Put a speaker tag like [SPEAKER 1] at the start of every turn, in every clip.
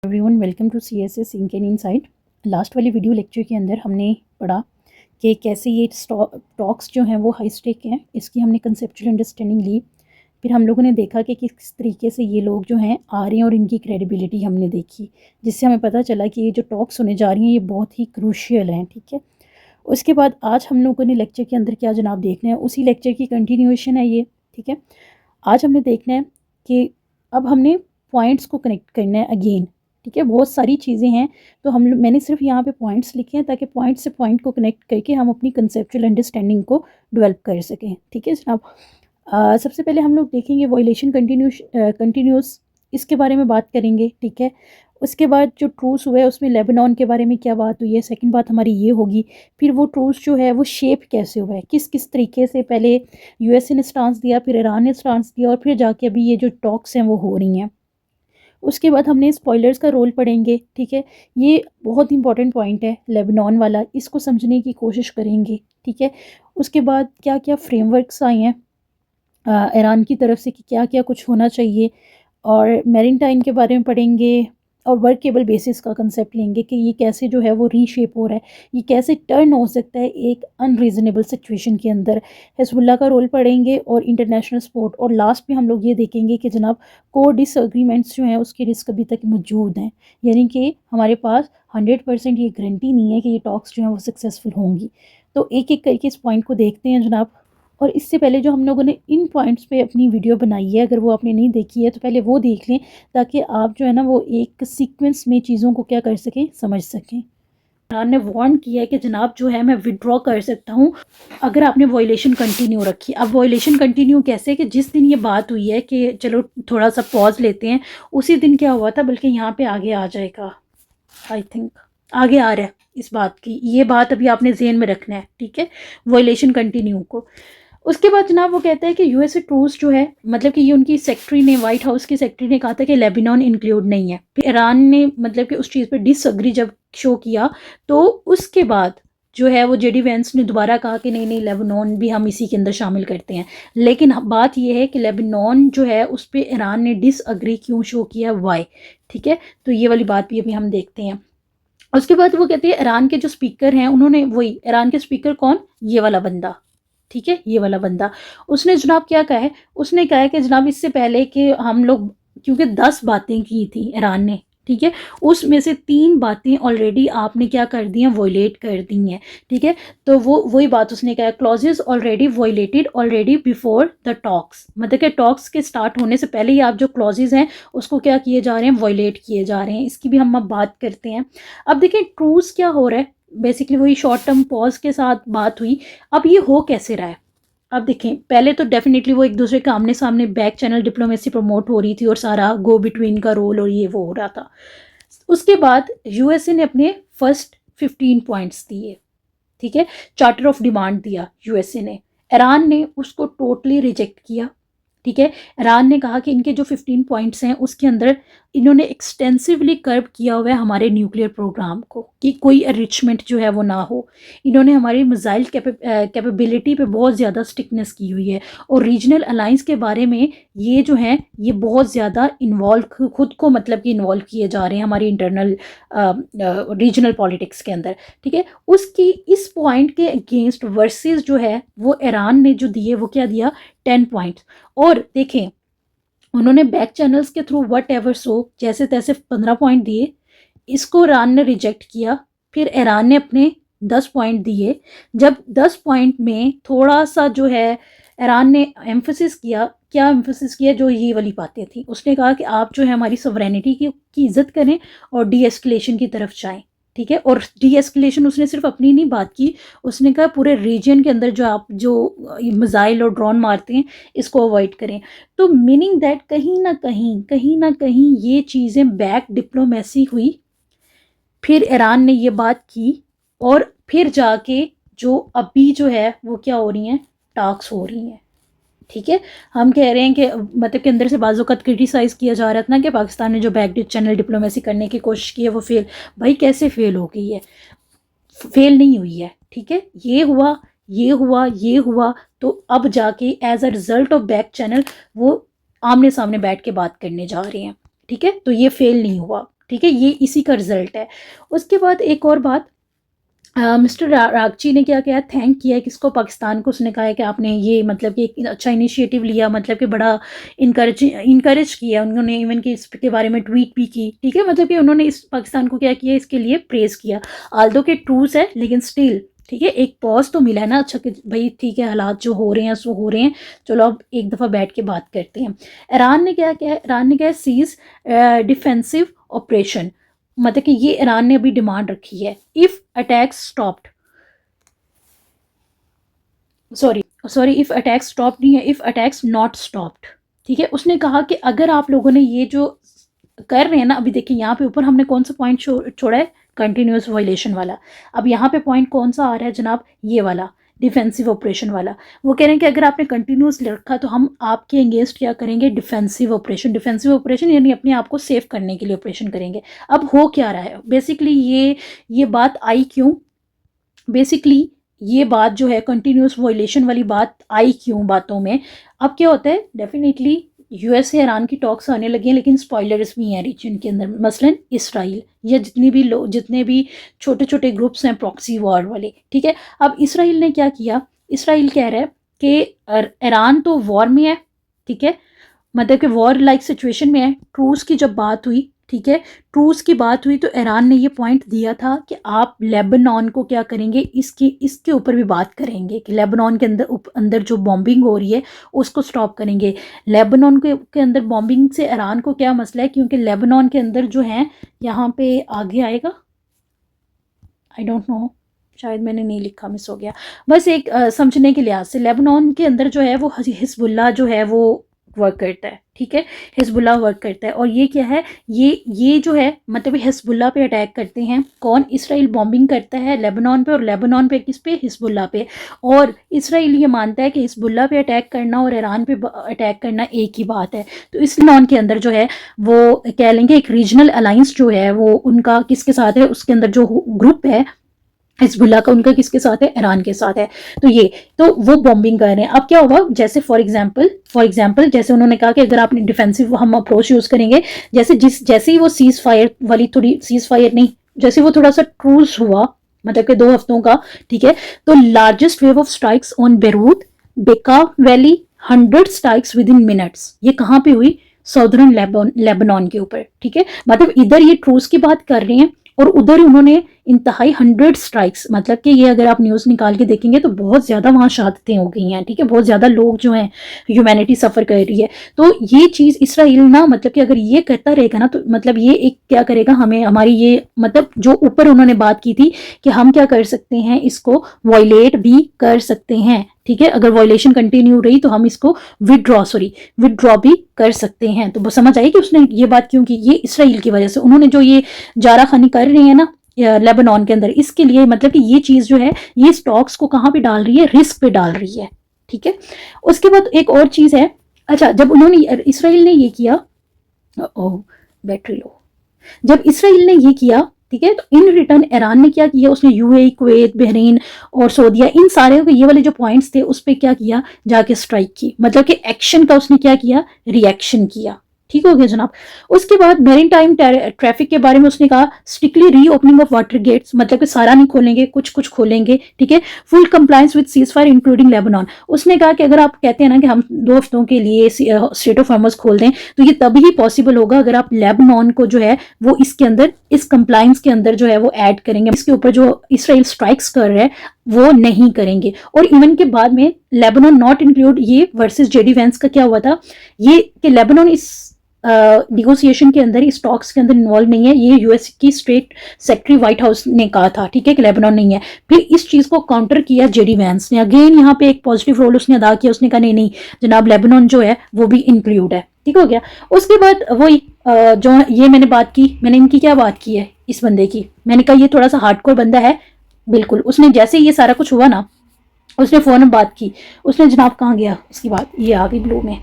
[SPEAKER 1] Everyone, welcome to CSS ink and insight. Last वाली video lecture के अंदर हमने पढ़ा कि कैसे ये टॉक्स जो हैं वो हाई स्टेक हैं, इसकी हमने कंसेप्चुअल अंडरस्टैंडिंग ली। फिर हम लोगों ने देखा कि किस तरीके से ये लोग जो हैं आ रहे हैं और इनकी क्रेडिबिलिटी हमने देखी, जिससे हमें पता चला कि ये जो टॉक्स होने जा रही हैं ये बहुत ही क्रूशियल हैं। ठीक है, उसके बाद आज हम लोगों ने लेक्चर के अंदर क्या जनाब देखना है, उसी लेक्चर की कंटिन्यूएशन है ये। ठीक है, आज हमने देखना है कि अब हमने पॉइंट्स को कनेक्ट करना है अगेन। ठीक है, बहुत सारी चीज़ें हैं, तो मैंने सिर्फ यहाँ पे पॉइंट्स लिखे हैं ताकि पॉइंट से पॉइंट को कनेक्ट करके हम अपनी कंसेप्चुअल अंडरस्टैंडिंग को डेवलप कर सकें। ठीक है जनाब, सबसे पहले हम लोग देखेंगे वॉयलेशन कंटिन्यूस, इसके बारे में बात करेंगे। ठीक है, उसके बाद जो ट्रूस हुआ है उसमें लेबनान के बारे में क्या बात हुई है, सेकंड बात हमारी ये होगी। फिर वो ट्रूस जो है वो शेप कैसे हुआ है, किस किस तरीके से पहले USA ने स्टांस दिया, फिर ईरान ने स्टांस दिया, और फिर जाके अभी ये जो टॉक्स हैं वो हो रही हैं। उसके बाद हमने स्पॉयलर्स का रोल पढ़ेंगे। ठीक है, ये बहुत इंपॉर्टेंट पॉइंट है लेबनान वाला, इसको समझने की कोशिश करेंगे। ठीक है, उसके बाद क्या क्या फ्रेमवर्क्स आए हैं ईरान की तरफ से कि क्या क्या कुछ होना चाहिए, और मैरिटाइम के बारे में पढ़ेंगे, और वर्केबल बेसिस का कंसेप्ट लेंगे कि ये कैसे जो है वो रीशेप हो रहा है, ये कैसे टर्न हो सकता है एक अनरीजनेबल सिचुएशन के अंदर। हिजबुल्लाह का रोल पढ़ेंगे और इंटरनेशनल सपोर्ट, और लास्ट में हम लोग ये देखेंगे कि जनाब कोर डिसएग्रीमेंट्स जो हैं उसके रिस्क अभी तक मौजूद हैं, यानी कि हमारे पास 100% ये गारंटी नहीं है कि ये टॉक्स जो हैं वो सक्सेसफुल होंगी। तो एक एक करके इस पॉइंट को देखते हैं जनाब। और इससे पहले जो हम लोगों ने इन पॉइंट्स पे अपनी वीडियो बनाई है, अगर वो आपने नहीं देखी है तो पहले वो देख लें, ताकि आप जो है ना वो एक सीक्वेंस में चीज़ों को क्या कर सकें, समझ सकें। ईरान ने वार्न किया है कि जनाब जो है मैं विड्रॉ कर सकता हूँ अगर आपने वॉयलेशन कंटिन्यू रखी। अब वॉयलेशन कंटिन्यू कैसे, कि जिस दिन ये बात हुई है कि चलो थोड़ा सा पॉज लेते हैं, उसी दिन क्या हुआ था, बल्कि यहाँ पे आगे आ जाएगा, आई थिंक आगे आ रहा है इस बात की, ये बात अभी आपने ज़हन में रखना है। ठीक है, वॉयलेशन कंटिन्यू को। उसके बाद जनाब वो कहता है कि USA ट्रूस जो है, मतलब कि ये उनकी सेक्रेटरी ने, वाइट हाउस की सेक्रेटरी ने कहा था कि लेबनान इंक्लूड नहीं है। फिर ईरान ने मतलब कि उस चीज़ पे डिसअग्री जब शो किया, तो उसके बाद जो है वो JD वेंस ने दोबारा कहा कि नहीं नहीं लेबनान भी हम इसी के अंदर शामिल करते हैं। लेकिन बात यह है कि लेबनान जो है उस पर ईरान ने डिसअग्री क्यों शो किया, वाई। ठीक है, तो ये वाली बात भी अभी हम देखते हैं। उसके बाद वो कहते हैं ईरान के जो स्पीकर हैं उन्होंने, वही ईरान के स्पीकर कौन, ये वाला बंदा। ठीक है, ये वाला बंदा, उसने जनाब क्या कहा है, उसने कहा है कि जनाब इससे पहले कि हम लोग, क्योंकि 10 बातें की थी ईरान ने, ठीक है, उसमें से 3 बातें ऑलरेडी आपने क्या कर दी हैं, वॉयलेट कर दी हैं। ठीक है, तो वो वही बात उसने कहा, clauses already violated already before the talks, मतलब कि टॉक्स के स्टार्ट होने से पहले ही आप जो क्लॉजेज हैं उसको क्या किए जा रहे हैं, वॉयलेट किए जा रहे हैं। इसकी भी हम अब बात करते हैं। अब देखें ट्रूस क्या हो रहा है, बेसिकली वही शॉर्ट टर्म पॉज के साथ बात हुई। अब ये हो कैसे रहा है, अब देखें, पहले तो डेफिनेटली वो एक दूसरे के आमने सामने बैक चैनल डिप्लोमेसी प्रमोट हो रही थी और सारा गो बिटवीन का रोल और ये वो हो रहा था। उसके बाद USA ने अपने फर्स्ट 15 पॉइंट्स दिए। ठीक है, चार्टर ऑफ डिमांड दिया USA ने, ईरान ने उसको टोटली रिजेक्ट किया। ठीक है, ईरान ने कहा कि इनके जो 15 पॉइंट्स हैं उसके अंदर इन्होंने एक्सटेंसिवली कर्व किया हुआ है हमारे न्यूक्लियर प्रोग्राम को, कि कोई एनरिचमेंट जो है वो ना हो। इन्होंने हमारी मिसाइल कैपेबिलिटी पे बहुत ज़्यादा स्टिकनेस की हुई है, और रीजनल अलाइंस के बारे में ये जो है ये बहुत ज़्यादा इन्वॉल्व, खुद को मतलब कि इन्वॉल्व किए जा रहे हैं हमारी इंटरनल रीजनल पॉलिटिक्स के अंदर। ठीक है, उसकी इस पॉइंट के अगेंस्ट वर्सेस जो है वो ईरान ने जो दिए, वो क्या दिया, 10 पॉइंट्स। और देखें उन्होंने बैक चैनल्स के थ्रू वट एवर सो जैसे तैसे 15 पॉइंट दिए, इसको ईरान ने रिजेक्ट किया। फिर ईरान ने अपने 10 पॉइंट दिए। जब 10 पॉइंट में थोड़ा सा जो है ईरान ने एम्फोसिस किया, क्या एम्फोसिस किया, जो ये वाली बातें थी, उसने कहा कि आप जो है हमारी सॉवरेनिटी की इज्जत करें और डी एस्केलेशन की तरफ जाएं। ठीक है, और डी एस्केलेशन उसने सिर्फ अपनी नहीं बात की, उसने कहा पूरे रीजन के अंदर जो आप जो मिसाइल और ड्रोन मारते हैं इसको अवॉइड करें। तो मीनिंग दैट कहीं ना कहीं ये चीज़ें बैक डिप्लोमेसी हुई, फिर ईरान ने ये बात की, और फिर जाके जो अभी जो है वो क्या हो रही हैं, टॉक्स हो रही हैं। ठीक है, हम कह रहे हैं कि मतलब के अंदर से बाज़-औक़ात क्रिटिसाइज़ किया जा रहा था ना कि पाकिस्तान ने जो बैक चैनल डिप्लोमेसी करने की कोशिश की है वो फेल, भाई कैसे फेल हो गई है, फेल नहीं हुई है। ठीक है, ये हुआ ये हुआ ये हुआ, तो अब जाके as a result of back channel वो आमने सामने बैठ के बात करने जा रहे हैं। ठीक है, तो ये फेल नहीं हुआ। ठीक है, ये इसी का रिजल्ट है। उसके बाद एक और बात, मिस्टर रागची ने क्या किया, थैंक किया किसको, पाकिस्तान को। उसने कहा है कि आपने ये मतलब कि एक अच्छा इनिशिएटिव लिया, मतलब कि बड़ा इनकरेज किया उन्होंने, इवन कि इसके बारे में ट्वीट भी की, ठीक है, मतलब कि उन्होंने इस पाकिस्तान को क्या किया, इसके लिए प्रेज किया। आल्दो के ट्रूस है लेकिन स्टिल, ठीक है, एक पॉज तो मिला है ना, अच्छा कि भाई ठीक है, हालात जो हो रहे हैं सो हो रहे हैं, चलो अब एक दफ़ा बैठ के बात करते हैं। ईरान ने क्या किया, ईरान ने क्या, सीज डिफेंसिव ऑपरेशन, मतलब कि ये ईरान ने अभी डिमांड रखी है, if attack stopped, sorry if attack stopped नहीं है, इफ अटैक्स नॉट स्टॉप्ड, ठीक है। उसने कहा कि अगर आप लोगों ने ये जो कर रहे हैं ना, अभी देखिए यहाँ पे ऊपर हमने कौन सा पॉइंट छोड़ा है, कंटिन्यूस वायलेशन वाला। अब यहाँ पे पॉइंट कौन सा आ रहा है जनाब, ये वाला डिफेंसिव ऑपरेशन वाला। वो कह रहे हैं कि अगर आपने कंटिन्यूस रखा तो हम आपके अगेंस्ट क्या करेंगे, डिफेंसिव ऑपरेशन। डिफेंसिव ऑपरेशन यानी अपने आप को सेव करने के लिए ऑपरेशन करेंगे। अब हो क्या रहा है बेसिकली, ये बात आई क्यों, बेसिकली ये बात जो है कंटिन्यूस वायलेशन वाली बात आई क्यों बातों में। अब क्या होता है, डेफिनेटली यूएस से ईरान की टॉक्स आने लगी हैं, लेकिन स्पॉयलर्स भी हैं रीजन के अंदर, मसलन इसराइल या जितने भी छोटे छोटे ग्रुप्स हैं प्रॉक्सी वॉर वाले, ठीक है। अब इसराइल ने क्या किया, इसराइल कह रहा है कि ईरान तो वॉर में है, ठीक है, मतलब कि वॉर लाइक सिचुएशन में है। ट्रूस की जब बात हुई, ठीक है, ट्रूस की बात हुई तो ईरान ने ये पॉइंट दिया था कि आप लेबनान को क्या करेंगे, इसके ऊपर भी बात करेंगे कि लेबनान के अंदर जो बॉम्बिंग हो रही है उसको स्टॉप करेंगे। लेबनान के अंदर बॉम्बिंग से ईरान को क्या मसला है, क्योंकि लेबनान के अंदर जो है, यहाँ पे आगे आएगा, आई डोंट नो, शायद मैंने नहीं लिखा, मिस हो गया। बस एक समझने के लिहाज से लेबनान के अंदर जो है वो हिजबुल्लाह जो है वो वर्क करता है, ठीक है, हिजबुल्लाह वर्क करता है। और ये क्या है, ये जो है मतलब हिजबुल्लाह पे अटैक करते हैं। कौन, इसराइल बॉम्बिंग करता है लेबनान पे, और लेबनान पे किस पे, हिजबुल्लाह पे। और इसराइल ये मानता है कि हिजबुल्लाह पे अटैक करना और ईरान पे अटैक करना एक ही बात है। तो इस लेबनान के अंदर जो है वो कह लेंगे एक रीजनल अलायंस जो है वो उनका किसके साथ है, उसके अंदर जो ग्रुप है हिजबुल्लाह का, उनका किसके साथ है, ईरान के साथ है। तो ये तो वो बॉम्बिंग कर रहे हैं। अब क्या होगा, जैसे फॉर एग्जांपल जैसे उन्होंने कहा कि अगर आपने डिफेंसिव हम अप्रोच यूज करेंगे, जैसे ही वो सीज फायर वाली, थोड़ी सीज फायर नहीं, जैसे वो थोड़ा सा ट्रूस हुआ, मतलब कि 2 हफ्तों का, ठीक है, तो largest wave of strikes on Beirut Bekaa valley, 100 strikes within minutes. ये कहाँ पे हुई, साउदर्न लेबनान के ऊपर, ठीक है। मतलब इधर ये ट्रूस की बात कर रहे हैं और उधर उन्होंने इंतहाई 100 स्ट्राइक्स, मतलब कि ये अगर आप न्यूज़ निकाल के देखेंगे तो बहुत ज़्यादा वहाँ शहादतें हो गई हैं, ठीक है, बहुत ज़्यादा लोग जो हैं, ह्यूमैनिटी सफ़र कर रही है। तो ये चीज़ इसराइल ना, मतलब कि अगर ये करता रहेगा ना तो मतलब ये एक क्या करेगा, हमें हमारी ये मतलब जो ऊपर उन्होंने बात की थी कि हम क्या कर सकते हैं, इसको वायलेट भी कर सकते हैं, ठीक है। अगर वायलेशन कंटिन्यू रही तो हम इसको विदड्रॉ भी कर सकते हैं। तो समझ आई कि उसने ये बात क्यों की, ये इसराइल की वजह से। उन्होंने जो ये जारा खानी कर रही है ना लेबनान के अंदर, इसके लिए मतलब कि ये चीज़ जो है ये स्टॉक्स को कहाँ पे डाल रही है, रिस्क पे डाल रही है, ठीक है। उसके बाद एक और चीज़ है, अच्छा जब उन्होंने इसराइल ने ये किया, बैटरी लो, जब इसराइल ने ये किया, ठीक है, तो इन रिटर्न ईरान ने क्या किया, उसने यूएई, कुवैत, बहरीन और सऊदीया, इन सारे ये वाले जो पॉइंट्स थे उस पर क्या किया, जाके स्ट्राइक की, मतलब कि एक्शन का उसने क्या किया, रिएक्शन किया, ठीक हो गया जनाब। उसके बाद मैरीन टाइम ट्रैफिक के बारे में उसने कहा, स्ट्रिक्टली री ओपनिंग ऑफ वाटर गेट्स, मतलब कि सारा नहीं खोलेंगे, कुछ कुछ खोलेंगे, ठीक है। Full compliance with cease fire including Lebanon. उसने कहा कि अगर आप कहते हैं ना कि हम 2 हफ्तों के लिए स्ट्रेट ऑफ हॉर्मज़ खोल दें, तो ये तभी ही पॉसिबल होगा अगर आप लेबनान को जो है वो इसके अंदर, इस कंप्लायंस के अंदर जो है वो ऐड करेंगे। इसके ऊपर जो इसराइल स्ट्राइक्स कर रहे हैं वो नहीं करेंगे। और इवन के बाद में लेबनान नॉट इंक्लूड, ये वर्सेस जेडी वेंस का क्या हुआ था, ये कि लेबनान इस निगोसिएशन के अंदर, इस टॉक्स के अंदर इन्वॉल्व नहीं है, ये यूएस की स्टेट सेक्रेटरी व्हाइट हाउस ने कहा था, ठीक है, कि लेबनान नहीं है। फिर इस चीज़ को काउंटर किया जेडी वैंस ने, अगेन यहाँ पे एक पॉजिटिव रोल उसने अदा किया, उसने कहा नहीं नहीं जनाब लेबनान जो है वो भी इंक्लूड है, ठीक हो गया। उसके बाद वही जो ये मैंने बात की, मैंने इनकी क्या बात की है, इस बंदे की, मैंने कहा ये थोड़ा सा हार्डकोर बंदा है, बिल्कुल। उसने जैसे ये सारा कुछ हुआ ना, उसने फ़ौरन बात की, उसने जनाब कहाँ गया, उसकी बात ये आ गई ब्लू में,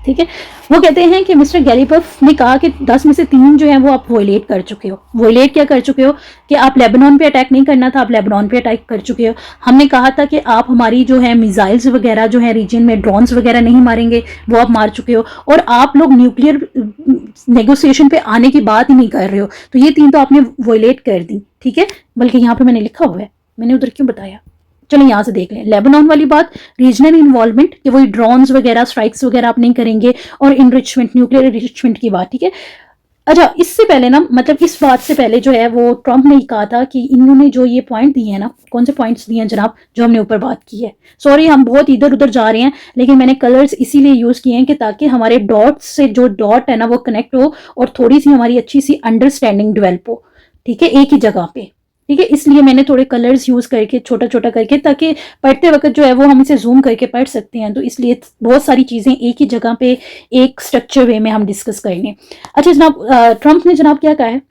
[SPEAKER 1] ठीक है। वो कहते हैं कि मिस्टर गैलिपफ ने कहा कि 10 में से 3 जो है वो आप वोलेट कर चुके हो। वोलेट क्या कर चुके हो कि आप लेबनान पे अटैक नहीं करना था, आप लेबनान पे अटैक कर चुके हो। हमने कहा था कि आप हमारी जो है मिसाइल्स वगैरह जो है रीजन में ड्रोन्स वगैरह नहीं मारेंगे, वो आप मार चुके हो। और आप लोग न्यूक्लियर नेगोशिएशन पे आने की बात ही नहीं कर रहे हो। तो ये 3 तो आपने वोलेट कर दी, ठीक है। बल्कि यहाँ पे मैंने लिखा हुआ है, मैंने उधर क्यों बताया। चलो यहाँ से देख लें लेबनान वाली बात, रीजनल इन्वॉल्वमेंट कि वही ड्रोन्स वगैरह स्ट्राइक्स वगैरह आप नहीं करेंगे, और इनरिचमेंट न्यूक्लियर इनरिचमेंट की बात, ठीक है। अच्छा, इससे पहले ना, मतलब इस बात से पहले जो है वो ट्रंप ने कहा था कि इन्होंने जो ये पॉइंट दिए हैं ना, कौन से पॉइंट्स दिए हैं जनाब, जो हमने ऊपर बात की है। सॉरी हम बहुत इधर उधर जा रहे हैं, लेकिन मैंने कलर्स इसीलिए यूज किए हैं कि ताकि हमारे डॉट से जो डॉट है ना वो कनेक्ट हो और थोड़ी सी हमारी अच्छी सी अंडरस्टैंडिंग डेवलप हो, ठीक है, एक ही जगह पे, ठीक है। इसलिए मैंने थोड़े कलर्स यूज करके छोटा छोटा करके, ताकि पढ़ते वक्त जो है वो हम इसे जूम करके पढ़ सकते हैं। तो इसलिए बहुत सारी चीजें एक ही जगह पे एक स्ट्रक्चर वे में हम डिस्कस कर लें। अच्छा जनाब, ट्रंप ने जनाब क्या कहा है,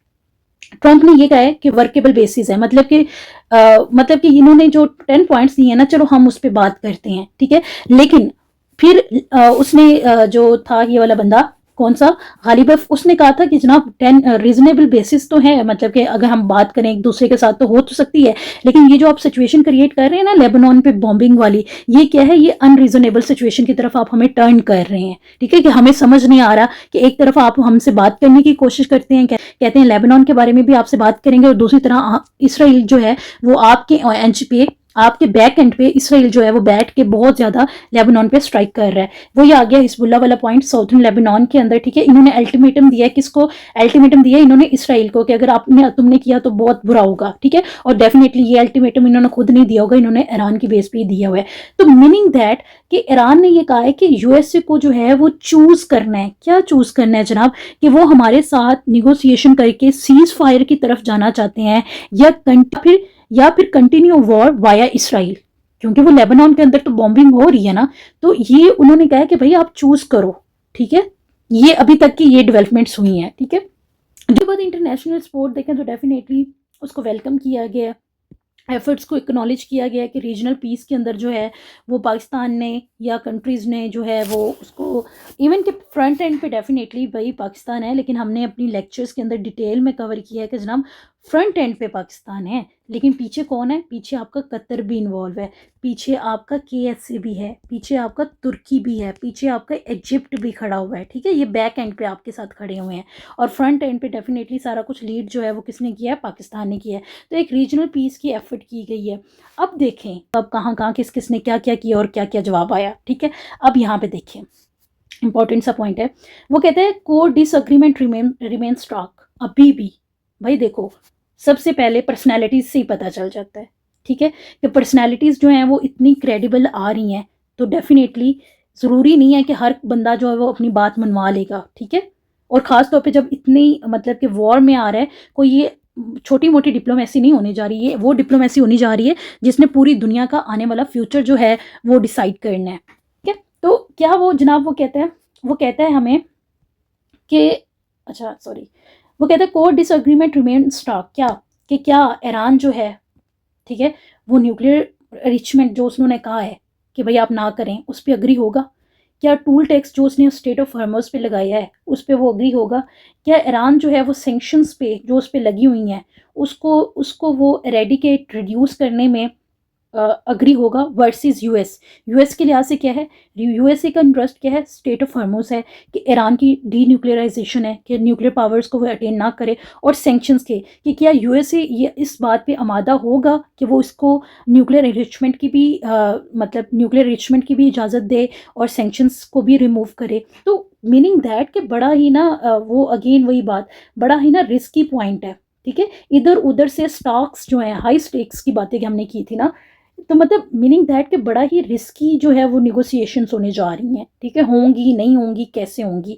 [SPEAKER 1] ट्रंप ने ये कहा है कि वर्केबल बेसिस है, मतलब कि इन्होंने जो 10 पॉइंट्स दिए हैं ना, चलो हम उस पर बात करते हैं, ठीक है। लेकिन फिर उसने जो था ये वाला बंदा, कौन सा, गालिबफ, उसने कहा था कि जनाब 10 रीजनेबल बेसिस तो है, मतलब कि अगर हम बात करें एक दूसरे के साथ तो हो तो सकती है, लेकिन ये जो आप सिचुएशन क्रिएट कर रहे हैं ना लेबनान पे बॉम्बिंग वाली, ये क्या है, ये अनरीजनेबल सिचुएशन की तरफ आप हमें टर्न कर रहे हैं, ठीक है। कि हमें समझ नहीं आ रहा कि एक तरफ आप हमसे बात करने की कोशिश करते हैं, कहते हैं लेबनान के बारे में भी आपसे बात करेंगे, और दूसरी तरह इसराइल जो है वो आपके एंड पे, आपके बैक एंड पे इसराइल जो है वो बैठ के बहुत ज्यादा लेबनान पे स्ट्राइक कर रहा है। वो ये आ गया हिजबुल्लाह वाला पॉइंट साउथर्न लेबनान के अंदर, ठीक है। इन्होंने अल्टीमेटम दिया, किसको अल्टीमेटम दिया, इन्होंने इसराइल को, कि अगर आपने तुमने किया तो बहुत बुरा होगा, ठीक है। और डेफिनेटली ये अल्टीमेटम इन्होंने खुद नहीं दिया होगा, इन्होंने ईरान की बेस पे ही दिया हुआ है। तो मीनिंग दैट कि ईरान ने ये कहा है कि यूएसए को जो है वो चूज करना है, क्या चूज करना है जनाब, कि वो हमारे साथ निगोसिएशन करके सीज फायर की तरफ जाना चाहते हैं, या फिर कंटिन्यू वॉर वाया इसराइल, क्योंकि वो लेबनान के अंदर तो बॉम्बिंग हो रही है ना। तो ये उन्होंने कहा है कि भाई आप चूज करो, ठीक है। ये अभी तक की ये डेवलपमेंट्स हुई हैं, ठीक है। जो बाद इंटरनेशनल सपोर्ट देखें तो डेफिनेटली उसको वेलकम किया गया, एफर्ट्स को एक्नॉलेज किया गया कि रीजनल पीस के अंदर जो है वो पाकिस्तान ने या कंट्रीज़ ने जो है वो उसको, इवन के फ्रंट एंड पे डेफिनेटली वही पाकिस्तान है, लेकिन हमने अपनी लेक्चर्स के अंदर डिटेल में कवर किया है कि जनाब फ्रंट एंड पे पाकिस्तान है, लेकिन पीछे कौन है, पीछे आपका कतर भी इन्वॉल्व है, पीछे आपका KSA भी है, पीछे आपका तुर्की भी है, पीछे आपका इजिप्ट भी खड़ा हुआ है, ठीक है। ये बैक एंड पे आपके साथ खड़े हुए हैं, और फ्रंट एंड पे डेफिनेटली सारा कुछ लीड जो है वो किसने किया है, पाकिस्तान ने किया है। तो एक रीजनल पीस की एफर्ट की गई है। अब देखें अब कहाँ कहाँ किस किसने क्या क्या किया और क्या क्या जवाब आया, ठीक है। अब यहाँ पे देखें इंपॉर्टेंट सा पॉइंट है, वो कहते हैं कोर डिसएग्रीमेंट रिमेन स्ट्रॉन्ग। अभी भी भाई देखो, सबसे पहले पर्सनैलिटीज से ही पता चल जाता है, ठीक है, कि पर्सनैलिटीज़ जो हैं वो इतनी क्रेडिबल आ रही हैं, तो डेफिनेटली ज़रूरी नहीं है कि हर बंदा जो है वो अपनी बात मनवा लेगा, ठीक है। और ख़ास तौर पे जब इतनी मतलब कि वॉर में आ रहा है कोई, ये छोटी मोटी डिप्लोमेसी नहीं होने जा रही है, वो डिप्लोमेसी होनी जा रही है जिसने पूरी दुनिया का आने वाला फ्यूचर जो है वो डिसाइड करना है, ठीक है। तो क्या वो जनाब वो कहता है हमें कि, अच्छा सॉरी, वो कहता है कोर डिसएग्रीमेंट रिमेन स्टार्क, क्या ईरान जो है, ठीक है, वो न्यूक्लियर रिचमेंट जो उसने कहा है कि भाई आप ना करें उस पर अग्री होगा, क्या टूल टैक्स जो उसने स्टेट ऑफ हॉर्मस पे लगाया है उस पर वो अग्री होगा, क्या ईरान जो है वो सेंक्शंस पे जो उस पर लगी हुई हैं उसको वो एरेडिकेट रिड्यूस करने में अग्री होगा, वर्सेस यूएस के लिहाज से क्या है, यूएसए का इंटरेस्ट क्या है, स्टेट ऑफ हॉर्मस है, कि ईरान की डी न्यूक्लियराइजेशन है, कि न्यूक्लियर पावर्स को वो अटेन ना करे, और सेंक्शंस के कि क्या यूएसए ये इस बात पे आमादा होगा कि वो इसको न्यूक्लियर एनरिचमेंट की भी मतलब न्यूक्लियर एनरिचमेंट की भी इजाज़त दे और सेंक्शंस को भी रिमूव करे। तो मीनिंग दैट कि बड़ा ही ना वो अगेन वही बात, बड़ा ही ना रिस्की पॉइंट है, ठीक है। इधर उधर से स्टॉक्स जो हैं, हाई स्टेक्स की बातें हमने की थी ना, तो मतलब मीनिंग दैट कि बड़ा ही रिस्की जो है वो निगोसिएशंस होने जा रही हैं, ठीक है। होंगी नहीं होंगी कैसे होंगी,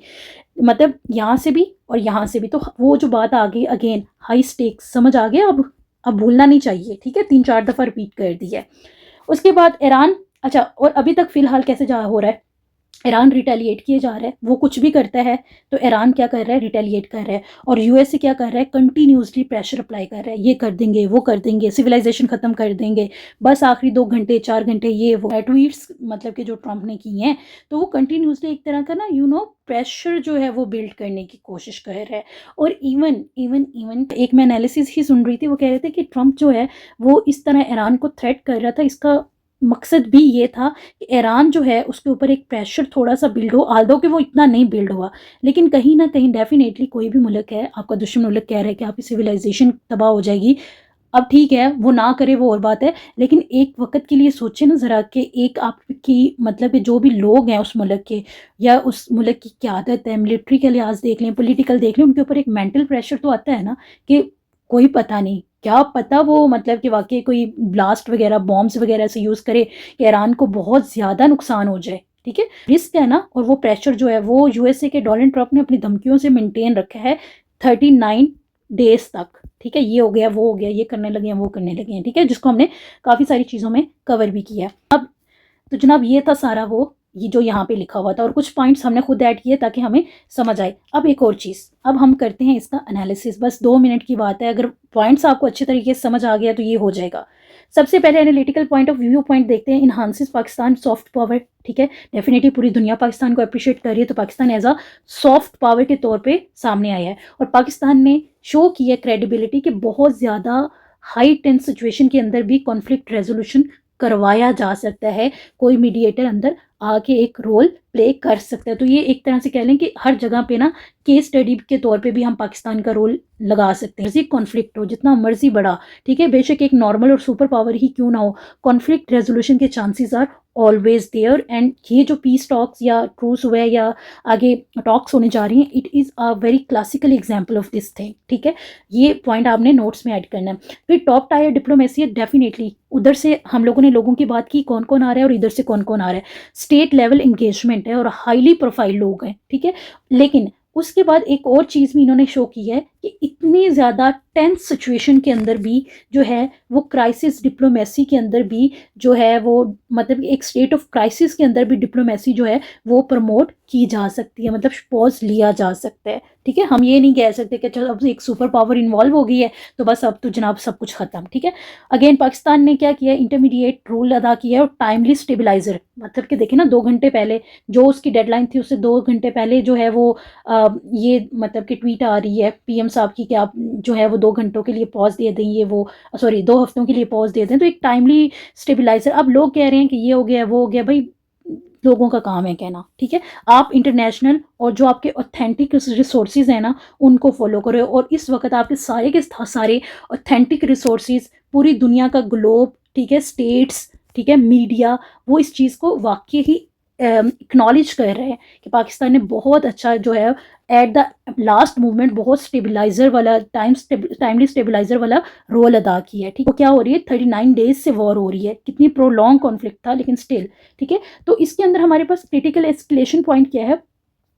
[SPEAKER 1] मतलब यहाँ से भी और यहाँ से भी। तो वो जो बात आ गई अगेन हाई स्टेक्स, समझ आ गया, अब भूलना नहीं चाहिए, ठीक है, 3-4 दफ़ा रिपीट कर दी है। उसके बाद ईरान, अच्छा, और अभी तक फ़िलहाल कैसे जा हो रहा है, ईरान रिटेलिएट किए जा रहा है, वो कुछ भी करता है तो ईरान क्या कर रहा है, रिटेलिएट कर रहा है। और यूएसए क्या कर रहा है, कंटिन्यूसली प्रेशर अप्लाई कर रहा है, ये कर देंगे वो कर देंगे, सिविलाइजेशन खत्म कर देंगे, बस आखिरी 2 घंटे 4 घंटे ये वो ट्वीट्स मतलब कि जो ट्रंप ने की हैं, तो वो कंटिन्यूसली एक तरह का ना प्रेशर जो है वो बिल्ड करने की कोशिश कर रहा है। और इवन इवन इवन एक मैं एनालिसिस ही सुन रही थी, वो कह रहे थे कि ट्रंप जो है वो इस तरह ईरान को थ्रेट कर रहा था, इसका मकसद भी ये था कि ईरान जो है उसके ऊपर एक प्रेशर थोड़ा सा बिल्ड हो, आल्दो कि वो इतना नहीं बिल्ड हुआ, लेकिन कहीं ना कहीं डेफिनेटली कोई भी मुल्क है, आपका दुश्मन मुल्क कह रहा है कि आपकी सिविलाइजेशन तबाह हो जाएगी, अब ठीक है वो ना करे वो और बात है, लेकिन एक वक्त के लिए सोचे ना ज़रा कि एक आपकी मतलब कि जो भी लोग हैं उस मुल्क के या उस मुल्क की क़यादत है, मिलिट्री का लिहाज देख लें, पॉलिटिकल देख लें, उनके ऊपर एक मेंटल प्रेशर तो आता है ना कि कोई पता नहीं क्या पता वो मतलब कि वाकई कोई ब्लास्ट वगैरह बॉम्ब्स वगैरह से यूज़ करे कि ईरान को बहुत ज़्यादा नुकसान हो जाए। ठीक है, रिस्क है ना। और वो प्रेशर जो है वो यूएसए के डोनाल्ड ट्रंप ने अपनी धमकियों से मेंटेन रखा है 39 डेज तक। ठीक है, ये हो गया वो हो गया, ये करने लगे हैं वो करने लगे हैं। ठीक है, जिसको हमने काफ़ी सारी चीज़ों में कवर भी किया। अब तो जनाब ये था सारा वो ये जो यहाँ पे लिखा हुआ था, और कुछ पॉइंट्स हमने खुद ऐड किए ताकि हमें समझ आए। अब एक और चीज़, अब हम करते हैं इसका एनालिसिस, बस 2 मिनट की बात है, अगर पॉइंट्स आपको अच्छे तरीके से समझ आ गया तो ये हो जाएगा। सबसे पहले analytical point of view point देखते हैं, इन्हांसिस पाकिस्तान सॉफ्ट पावर। ठीक है, डेफिनेटली पूरी दुनिया पाकिस्तान को अप्रिशिएट कर रही है, तो Pakistan as a soft power के तौर पे सामने आया है, और पाकिस्तान ने शो की है क्रेडिबिलिटी कि बहुत ज़्यादा हाई टेंस सिचुएशन के अंदर भी कॉन्फ्लिक्ट रेजोल्यूशन करवाया जा सकता है, कोई मीडिएटर अंदर आके एक रोल प्ले कर सकता है। तो ये एक तरह से कह लें कि हर जगह पे ना केस स्टडी के तौर पे भी हम पाकिस्तान का रोल लगा सकते हैं। कॉन्फ्लिक्ट हो जितना मर्जी बड़ा, ठीक है, बेशक एक नॉर्मल और सुपर पावर ही क्यों ना हो, कॉन्फ्लिक्ट रेजोल्यूशन के chances are always there. And ये जो पीस टॉक्स या ट्रूस हुए या आगे टॉक्स होने जा रही हैं, it is a very classical example of this thing. ठीक है, ये पॉइंट आपने नोट्स में ऐड करना है। फिर टॉप टायर डिप्लोमेसी है, डेफिनेटली उधर से हम लोगों ने लोगों की बात की कौन कौन आ रहा है और इधर से कौन कौन आ रहा है, स्टेट लेवल इंगेजमेंट है और हाईली प्रोफाइल लोग हैं। ठीक है, लेकिन उसके बाद एक और चीज़ भी इन्होंने शो की है कि इतनी ज़्यादा टेंस सिचुएशन के अंदर भी जो है वो क्राइसिस डिप्लोमेसी के अंदर भी जो है वो मतलब एक स्टेट ऑफ क्राइसिस के अंदर भी डिप्लोमेसी जो है वो प्रमोट की जा सकती है, मतलब पॉज लिया जा सकता है। ठीक है, हम ये नहीं कह सकते कि चलो अब एक सुपर पावर इन्वॉल्व हो गई है तो बस अब तो जनाब सब कुछ ख़त्म। ठीक है, अगेन पाकिस्तान ने क्या किया, इंटरमीडिएट रोल अदा किया है और टाइमली स्टेबलाइजर, मतलब कि देखें ना 2 घंटे पहले जो उसकी डेडलाइन थी उससे 2 घंटे पहले जो है वो ये मतलब कि ट्वीट आ रही है पीएम साहब की कि आप जो है वो 2 घंटों के लिए पॉज दे दें, ये वो सॉरी 2 हफ्तों के लिए पॉज दे दें, तो एक टाइमली स्टेबलाइजर। अब लोग कह रहे हैं कि ये हो गया वो हो गया, भाई लोगों का काम है कहना। ठीक है, आप इंटरनेशनल और जो आपके ऑथेंटिक रिसोर्सेज हैं ना उनको फॉलो करो, और इस वक्त आपके सारे के सारे ऑथेंटिक रिसोर्सेज पूरी दुनिया का ग्लोब, ठीक है, स्टेट्स, ठीक है, मीडिया, वो इस चीज़ को वाकई ही एक्नॉलेज कर रहे हैं कि पाकिस्तान ने बहुत अच्छा जो है एट द लास्ट मूवमेंट बहुत स्टेबलाइजर वाला टाइमली स्टेबलाइजर वाला रोल अदा किया है। ठीक है, तो क्या हो रही है 39 डेज से वॉर हो रही है, कितनी प्रोलॉन्ग कॉन्फ्लिक्ट था लेकिन स्टिल। ठीक है, तो इसके अंदर हमारे पास क्रिटिकल एस्केलेशन पॉइंट क्या है,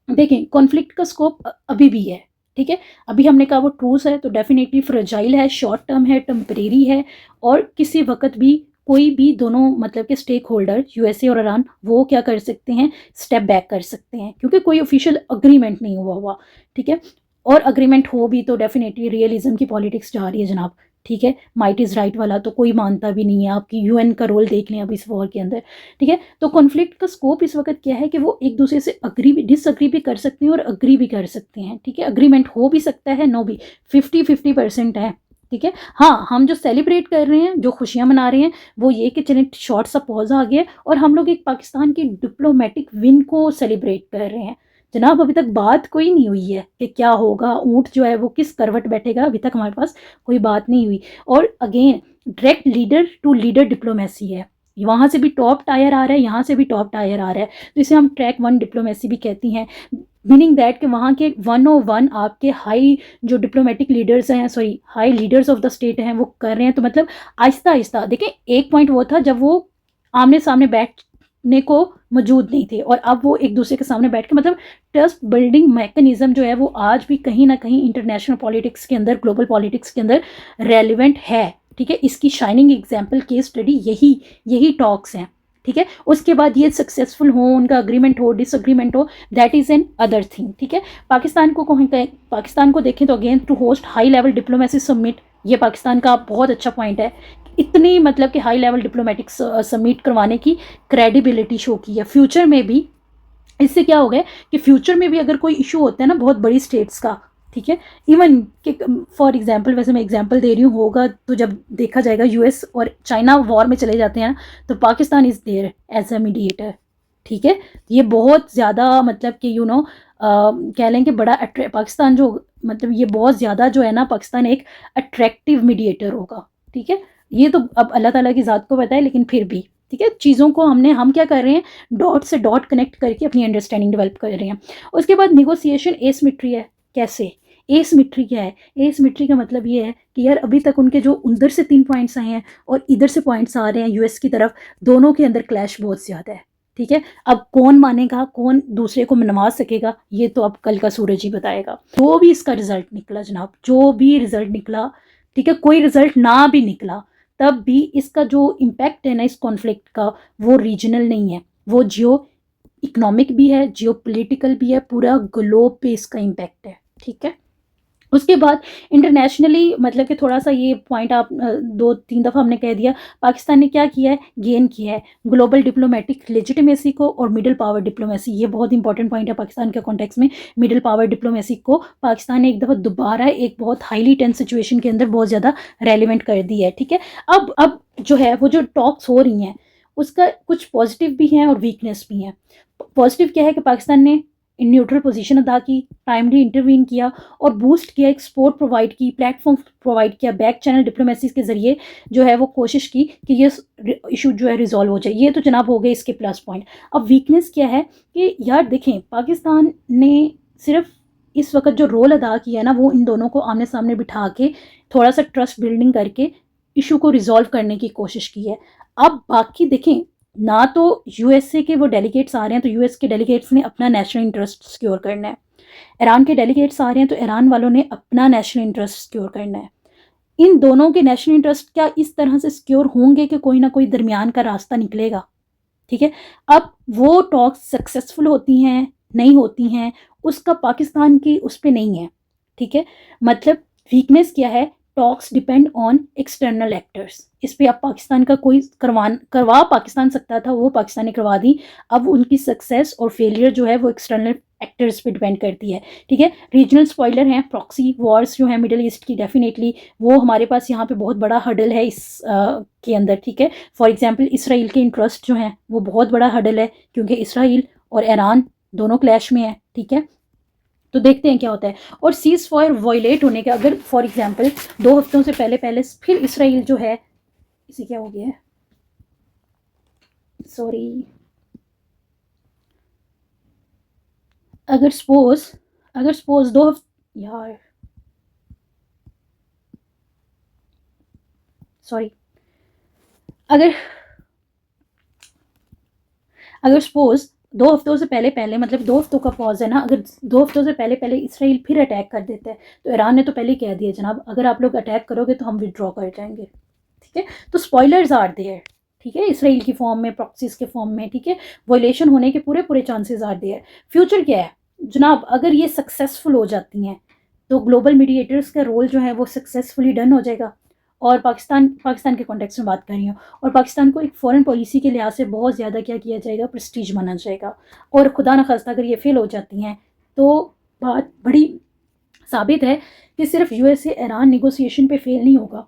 [SPEAKER 1] देखें कॉन्फ्लिक्ट का स्कोप अभी भी है। ठीक है, अभी हमने कहा वो ट्रूस है तो डेफिनेटली फ्रेजाइल है, शॉर्ट टर्म है, टेम्परेरी है, और किसी वक्त भी कोई भी दोनों मतलब के स्टेक होल्डर यूएसए और ईरान वो क्या कर सकते हैं, स्टेप बैक कर सकते हैं, क्योंकि कोई ऑफिशियल अग्रीमेंट नहीं हुआ। ठीक है, और अग्रीमेंट हो भी तो डेफिनेटली रियलिज्म की पॉलिटिक्स जा रही है जनाब। ठीक है, माइट इज़ राइट वाला तो कोई मानता भी नहीं है, आपकी यूएन का रोल देख लें अब इस वॉर के अंदर। ठीक है, तो कॉन्फ्लिक्ट का स्कोप इस वक्त क्या है कि वो एक दूसरे से अग्री भी डिसअग्री भी कर सकते हैं और अग्री भी कर सकते हैं। ठीक है, अग्रीमेंट हो भी सकता है, नो भी, 50-50% है। ठीक है, हाँ हम जो सेलिब्रेट कर रहे हैं, जो खुशियां मना रहे हैं, वो ये कि चलें शॉर्ट सा पॉज आ गया और हम लोग एक पाकिस्तान की डिप्लोमेटिक विन को सेलिब्रेट कर रहे हैं। जनाब अभी तक बात कोई नहीं हुई है कि क्या होगा, ऊँट जो है वो किस करवट बैठेगा, अभी तक हमारे पास कोई बात नहीं हुई। और again direct leader to leader diplomacy है, वहाँ से भी टॉप टायर आ रहा है, यहाँ से भी टॉप टायर आ रहा है, तो इसे हम ट्रैक 1 डिप्लोमेसी भी कहती हैं, मीनिंग दैट कि वहाँ के 101 आपके हाई जो डिप्लोमेटिक लीडर्स हैं, sorry high leaders of the state हैं, वो कर रहे हैं। तो मतलब आहिस्ता आहिस्ता देखें, एक पॉइंट वो था जब वो आमने सामने बैठने को मौजूद नहीं थे, और अब वो एक दूसरे के सामने बैठ के मतलब ट्रस्ट बिल्डिंग मैकेनिज्म जो है वो आज भी कहीं ना कहीं इंटरनेशनल पॉलिटिक्स के अंदर, ग्लोबल पॉलिटिक्स के अंदर रेलिवेंट है। ठीक है, इसकी शाइनिंग एग्जाम्पल केस स्टडी यही टॉक्स हैं। ठीक है। उसके बाद ये सक्सेसफुल हो, उनका अग्रीमेंट हो, डिसअग्रीमेंट हो, that is an other thing, ठीक है। पाकिस्तान को देखें तो again to host high level diplomacy summit, ये पाकिस्तान का बहुत अच्छा पॉइंट है। इतनी मतलब कि हाई लेवल डिप्लोमेटिक समिट करवाने की क्रेडिबिलिटी शो की है फ्यूचर में भी। इससे क्या हो गया कि फ्यूचर में भी अगर कोई इशू होता है ना बहुत बड़ी स्टेट्स का, ठीक है, इवन कि फॉर एग्जांपल, वैसे मैं एग्जांपल दे रही हूँ, होगा तो जब देखा जाएगा यूएस और चाइना वॉर में चले जाते हैं तो Pakistan is there as a mediator, ठीक है। ये बहुत ज़्यादा मतलब कि कह लें कि बड़ा पाकिस्तान जो मतलब ये बहुत ज़्यादा जो है ना, पाकिस्तान एक अट्रैक्टिव मीडिएटर होगा, ठीक है। ये तो अब अल्लाह ताला की ज़ात को पता है, लेकिन फिर भी ठीक है, चीज़ों को हम क्या कर रहे हैं, डॉट से डॉट कनेक्ट करके अपनी अंडरस्टैंडिंग डेवलप कर रहे हैं। उसके बाद निगोसिएशन एसिमेट्री है। कैसे एसिमेट्री क्या है? एसिमेट्री का मतलब ये है कि यार अभी तक उनके जो उधर से 3 पॉइंट्स आए हैं और इधर से पॉइंट्स आ रहे हैं यूएस की तरफ, दोनों के अंदर क्लैश बहुत ज़्यादा है, ठीक है। अब कौन मानेगा, कौन दूसरे को मनवा सकेगा, ये तो अब कल का सूरज ही बताएगा। जो भी इसका रिजल्ट निकला जनाब, जो भी रिजल्ट निकला, ठीक है, कोई रिजल्ट ना भी निकला तब भी इसका जो इम्पैक्ट है ना इस कॉन्फ्लिक्ट का, वो रीजनल नहीं है, वो जियो इकोनॉमिक भी है, जियो पोलिटिकल भी है, पूरा ग्लोब पे इसका इम्पैक्ट है, ठीक है। उसके बाद इंटरनेशनली मतलब कि थोड़ा सा ये पॉइंट आप 2-3 दफ़ा हमने कह दिया, पाकिस्तान ने क्या किया है, गेन किया है ग्लोबल डिप्लोमेटिक लेजिटिमेसी को और मिडिल पावर डिप्लोमेसी। ये बहुत इंपॉर्टेंट पॉइंट है पाकिस्तान के कॉन्टेक्स्ट में। मिडिल पावर डिप्लोमेसी को पाकिस्तान ने एक दफ़ा दोबारा एक बहुत हाईली टेंस सिचुएशन के अंदर बहुत ज़्यादा रेलिवेंट कर दी है, ठीक है। अब जो है वो जो टॉक्स हो रही हैं उसका कुछ पॉजिटिव भी हैं और वीकनेस भी हैं। पॉजिटिव क्या है कि पाकिस्तान ने न्यूट्रल पोजीशन अदा की, टाइमली इंटरवीन किया और बूस्ट किया, एक सपोर्ट प्रोवाइड की, प्लेटफॉर्म प्रोवाइड किया, बैक चैनल डिप्लोमेसी के ज़रिए जो है वो कोशिश की कि ये इशू जो है रिजॉल्व हो जाए। ये तो जनाब हो गए इसके प्लस पॉइंट। अब वीकनेस क्या है कि यार देखें, पाकिस्तान ने सिर्फ इस वक्त जो रोल अदा किया है ना, वो इन दोनों को आमने सामने बिठा के थोड़ा सा ट्रस्ट बिल्डिंग करके इशू को रिजॉल्व करने की कोशिश की है। अब बाकी देखें, ना तो यूएसए के वो डेलीगेट्स आ रहे हैं तो यूएस के डेलीगेट्स ने अपना नेशनल इंटरेस्ट सिक्योर करना है, ईरान के डेलीगेट्स आ रहे हैं तो ईरान वालों ने अपना नेशनल इंटरेस्ट सिक्योर करना है। इन दोनों के नेशनल इंटरेस्ट क्या इस तरह से सिक्योर होंगे कि कोई ना कोई दरमियान का रास्ता निकलेगा, ठीक है। अब वो टॉक्स सक्सेसफुल होती हैं नहीं होती हैं उसका पाकिस्तान की उस पर नहीं है, ठीक है। मतलब वीकनेस क्या है, talks depend on external actors. इस पे अब पाकिस्तान का कोई करवा पाकिस्तान सकता था, वो पाकिस्तान ने करवा दी। अब उनकी सक्सेस और फेलियर जो है वो एक्सटर्नल एक्टर्स पे डिपेंड करती है, ठीक है। रीजनल स्पॉइलर हैं, प्रॉक्सी वॉर्स जो है मिडिल ईस्ट की, डेफिनेटली वो हमारे पास यहाँ पे बहुत बड़ा हर्डल है इस के अंदर, ठीक है। फॉर एग्जांपल इसराइल के इंटरेस्ट जो हैं वो बहुत बड़ा हर्डल है, क्योंकि इसराइल और ईरान दोनों क्लैश में है, ठीक है। तो देखते हैं क्या होता है। और सीज फायर वायलेट होने के अगर फॉर एग्जांपल 2 हफ्तों से पहले फिर इसराइल जो है, इसे क्या हो गया है, सॉरी, अगर सपोज 2 हफ्ते, यार सॉरी, अगर सपोज 2 हफ्तों से पहले मतलब 2 हफ्तों का पॉज है ना, अगर 2 हफ्तों से पहले इसराइल फिर अटैक कर देता है तो ईरान ने तो पहले कह दिया जनाब अगर आप लोग अटैक करोगे तो हम विड्रॉ कर जाएंगे, ठीक है। तो स्पॉयलर्स आर देयर, ठीक है, इसराइल की फॉर्म में, प्रॉक्सीज के फॉर्म में, ठीक है। वॉयलेशन होने के पूरे चांसेस आर देयर। फ्यूचर क्या है जनाब, अगर ये सक्सेसफुल हो जाती हैं तो ग्लोबल मीडिएटर्स का रोल जो है वो सक्सेसफुली डन हो जाएगा। और पाकिस्तान के कॉन्टेक्स्ट में बात कर रही हूँ, और पाकिस्तान को एक फॉरेन पॉलिसी के लिहाज से बहुत ज़्यादा क्या किया जाएगा, प्रेस्टीज माना जाएगा। और खुदा न खास्ता अगर ये फेल हो जाती हैं तो बात बड़ी साबित है कि सिर्फ यूएसए ईरान निगोसिएशन पे फेल नहीं होगा,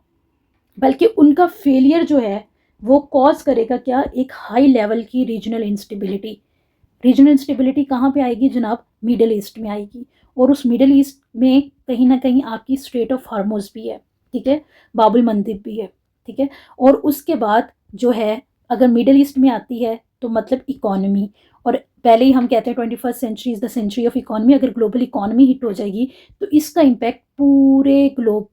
[SPEAKER 1] बल्कि उनका फेलियर जो है वो कॉज करेगा क्या, एक हाई लेवल की रीजनल इंस्टेबिलिटी कहाँ पे आएगी जनाब, मिडिल ईस्ट में आएगी। और उस मिडिल ईस्ट में कहीं ना कहीं आपकी स्ट्रेट ऑफ हार्मोज भी है, ठीक है, बाबुल मंदिब भी है, ठीक है। और उसके बाद जो है अगर मिडिल ईस्ट में आती है तो मतलब इकॉनमी, और पहले ही हम कहते हैं 21st century is the century of economy. अगर ग्लोबल इकॉनमी हिट हो जाएगी तो इसका इम्पैक्ट पूरे ग्लोब,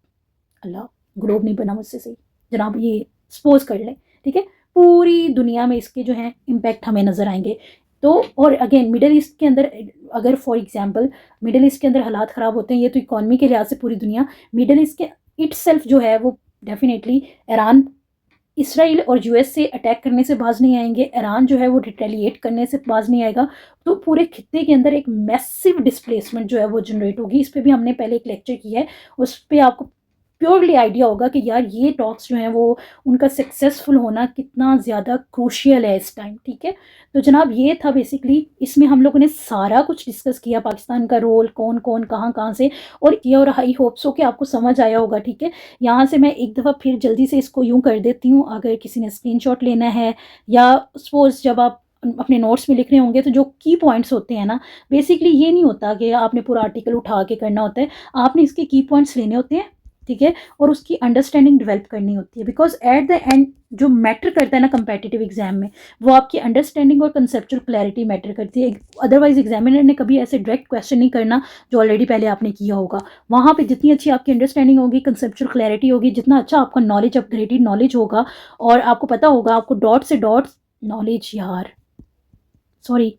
[SPEAKER 1] अल्लाह ग्लोब नहीं बना मुझसे सही जनाब, ये सपोज कर लें, ठीक है, पूरी दुनिया में इसके जो हैं इम्पैक्ट हमें नज़र आएंगे। तो और अगेन मिडिल ईस्ट के अंदर अगर फॉर एग्जांपल मिडिल ईस्ट के अंदर हालात ख़राब होते हैं, ये तो इकॉनमी के लिहाज से पूरी दुनिया, मिडिल ईस्ट के इट्सेल्फ जो है वो डेफिनेटली ईरान इसराइल और यूएस से अटैक करने से बाज नहीं आएंगे, ईरान जो है वो रिटेलिएट करने से बाज नहीं आएगा, तो पूरे खित्ते के अंदर एक मैसिव डिस्प्लेसमेंट जो है वो जनरेट होगी। इस पर भी हमने पहले एक लेक्चर किया है, उस पर आपको प्योरली आइडिया होगा कि यार ये टॉक्स जो हैं वो उनका सक्सेसफुल होना कितना ज़्यादा क्रूशियल है इस टाइम। ठीक है, तो जनाब ये था बेसिकली, इसमें हम लोगों ने सारा कुछ डिस्कस किया, पाकिस्तान का रोल, कौन कौन कहाँ कहाँ से और किया, और आई होप सो कि आपको समझ आया होगा। ठीक है, यहाँ से मैं एक दफ़ा फिर जल्दी से इसको यूँ कर देती हूँ, अगर किसी ने स्क्रीनशॉट लेना है या सपोज जब आप अपने नोट्स में लिख रहे होंगे तो जो की पॉइंट्स होते हैं ना, बेसिकली ये नहीं होता कि आपने पूरा आर्टिकल उठा के करना होता है, आपने इसके की पॉइंट्स लेने होते हैं। ठीक है, और उसकी अंडरस्टैंडिंग डेवलप करनी होती है, बिकॉज एट द एंड जो मैटर करता है ना कंपेटिटिव एग्जाम में, वो आपकी अंडरस्टैंडिंग और कंसेप्चुअल क्लैरिटी मैटर करती है। अदरवाइज एग्जामिनर ने कभी ऐसे डायरेक्ट क्वेश्चन नहीं करना जो ऑलरेडी पहले आपने किया होगा। वहाँ पे जितनी अच्छी आपकी अंडरस्टैंडिंग होगी, कंसेप्चुअल क्लैरिटी होगी, जितना अच्छा आपका नॉलेज, अपग्रेडेड नॉलेज होगा, और आपको पता होगा, आपको डॉट से डॉट्स नॉलेज, यार सॉरी,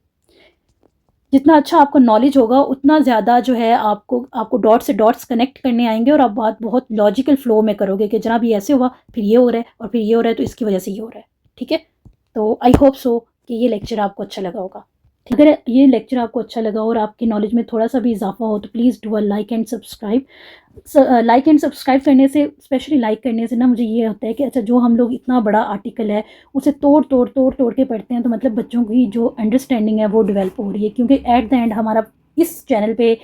[SPEAKER 1] जितना अच्छा आपको नॉलेज होगा उतना ज़्यादा जो है आपको डॉट से डॉट्स कनेक्ट करने आएंगे, और आप बात बहुत लॉजिकल फ्लो में करोगे कि जनाब ये ऐसे हुआ, फिर ये हो रहा है, और फिर ये हो रहा है, तो इसकी वजह से ये हो रहा है। ठीक है, तो आई होप सो कि ये लेक्चर आपको अच्छा लगा होगा। अगर ये लेक्चर आपको अच्छा लगा और आपकी नॉलेज में थोड़ा सा भी इजाफा हो तो please do a like and subscribe. Like and subscribe करने से, स्पेशली लाइक करने से ना, मुझे ये होता है कि अच्छा, जो हम लोग इतना बड़ा आर्टिकल है उसे तोड़ के पढ़ते हैं, तो मतलब बच्चों की जो अंडरस्टैंडिंग है वो डेवलप हो रही है, क्योंकि एट द एंड हमारा इस चैनल पे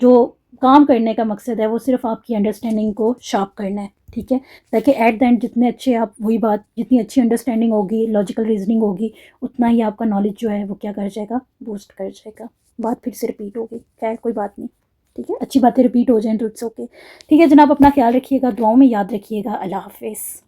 [SPEAKER 1] जो काम करने का मकसद है वो सिर्फ आपकी अंडरस्टैंडिंग को शार्प करना है। ठीक है, ताकि एट द एंड जितने अच्छे आप, वही बात, जितनी अच्छी अंडरस्टैंडिंग होगी, लॉजिकल रीजनिंग होगी, उतना ही आपका नॉलेज जो है वो क्या कर जाएगा, बूस्ट कर जाएगा। बात फिर से रिपीट होगी, खैर कोई बात नहीं। ठीक है, अच्छी बातें रिपीट हो जाएं तो इट्स ओके। ठीक है जनाब, अपना ख्याल रखिएगा, दुआओं में याद रखिएगा। अल्लाह हाफिज़।